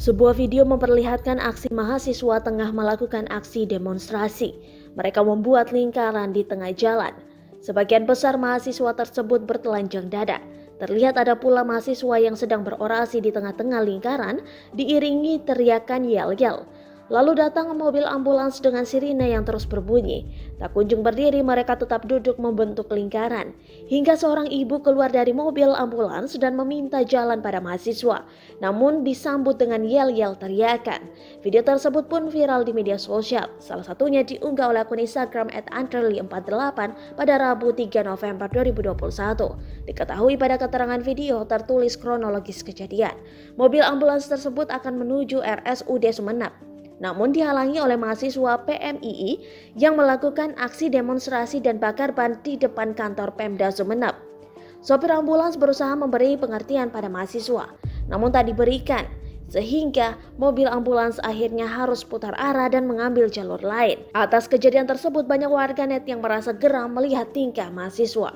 Sebuah video memperlihatkan aksi mahasiswa tengah melakukan aksi demonstrasi. Mereka membuat lingkaran di tengah jalan. Sebagian besar mahasiswa tersebut bertelanjang dada. Terlihat ada pula mahasiswa yang sedang berorasi di tengah-tengah lingkaran, diiringi teriakan yel-yel. Lalu datang mobil ambulans dengan sirine yang terus berbunyi. Tak kunjung berdiri, mereka tetap duduk membentuk lingkaran. Hingga seorang ibu keluar dari mobil ambulans dan meminta jalan pada mahasiswa. Namun disambut dengan yel-yel teriakan. Video tersebut pun viral di media sosial. Salah satunya diunggah oleh akun Instagram @underly48 pada Rabu 3 November 2021. Diketahui pada keterangan video tertulis kronologis kejadian. Mobil ambulans tersebut akan menuju RSUD Sumeneb. Namun dihalangi oleh mahasiswa PMII yang melakukan aksi demonstrasi dan bakar ban di depan kantor Pemda Sumeneb. Sopir ambulans berusaha memberi pengertian pada mahasiswa, namun tak diberikan, sehingga mobil ambulans akhirnya harus putar arah dan mengambil jalur lain. Atas kejadian tersebut, banyak warganet yang merasa geram melihat tingkah mahasiswa.